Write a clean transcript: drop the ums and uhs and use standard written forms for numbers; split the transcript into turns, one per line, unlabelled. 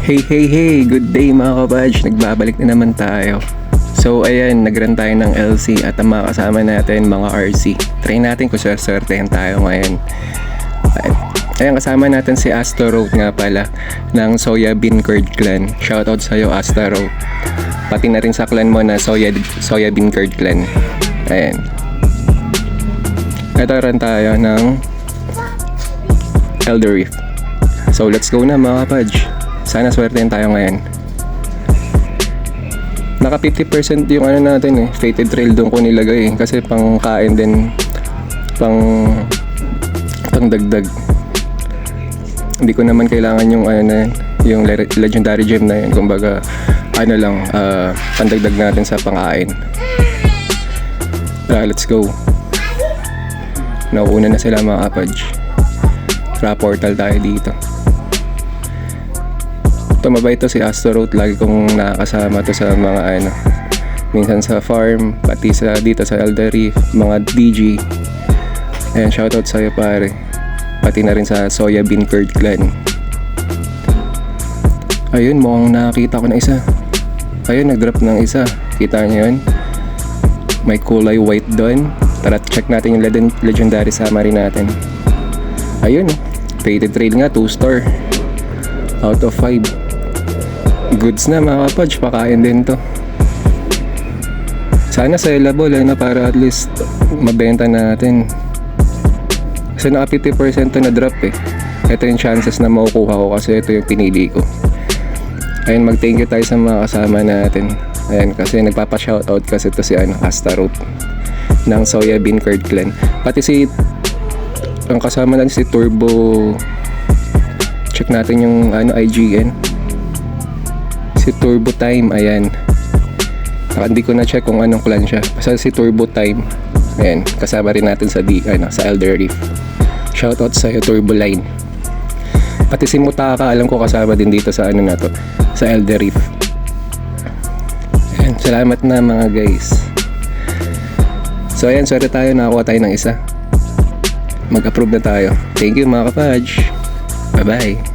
Hey, good day mga kabadge, nagbabalik na naman tayo. So ayan, nagrun tayo ng LC at ang mga kasama natin mga RC. Try natin kung swertehan tayo ngayon. Ayan, kasama natin si Astro nga pala ng Soya Bean Curd Clan. Shoutout sa'yo Astro. Pati na rin sa clan mo na Soya Bean Curd Clan. Ayan. Ito rin tayo ng Elder Reef. So let's go na mga kabadge. Sana swertehan tayo ngayon. Naka 50% yung ano natin Fated Trail doon ko nilagay kasi pang kain din, pang dagdag. Hindi ko naman kailangan yung yung legendary gem na yun. Kumbaga pandagdag natin sa pangkain. Let's go. Nauuna na sila mga kapage. Portal tayo dito. Mabait to si Astro. Lagi kong nakakasama to sa mga minsan sa farm, pati dito sa Elder Reef, mga DG. Ayan, shoutout sa'yo pare. Pati na rin sa Soya Bean Curd Clan. Ayun, mukhang nakakita ko na isa. Ayun, nag-drop ng isa. Kita nyo yun? May kulay white doon. Tara, check natin yung legendary summary natin. Ayun, Fated Trail nga, 2-star out of 5. Goods na mga kapage, pakain din to. Sana sellable para at least mabenta natin. Kasi naka 50% to na drop Ito yung chances na makukuha ko kasi ito yung pinili ko. Ayun, mag-thank you tayo sa mga kasama natin. Ayun, kasi nagpapa-shoutout kasi ito si Astro ng Soya Bean Curd Clan. Pati ang kasama natin si Turbo. Check natin yung IGN. Si Turbo Time, ayan. Hindi ko na check kung anong clan siya. Basta si Turbo Time. Ayan, kasama rin natin sa Elder Reef. Shoutout sa Turbo Line. Pati si Mutaka, alam ko kasama din dito sa sa Elder Reef. Ayan, salamat na mga guys. So ayan, sorry tayo, nakakuha tayo ng isa. Mag-approve na tayo. Thank you mga kapage. Bye-bye.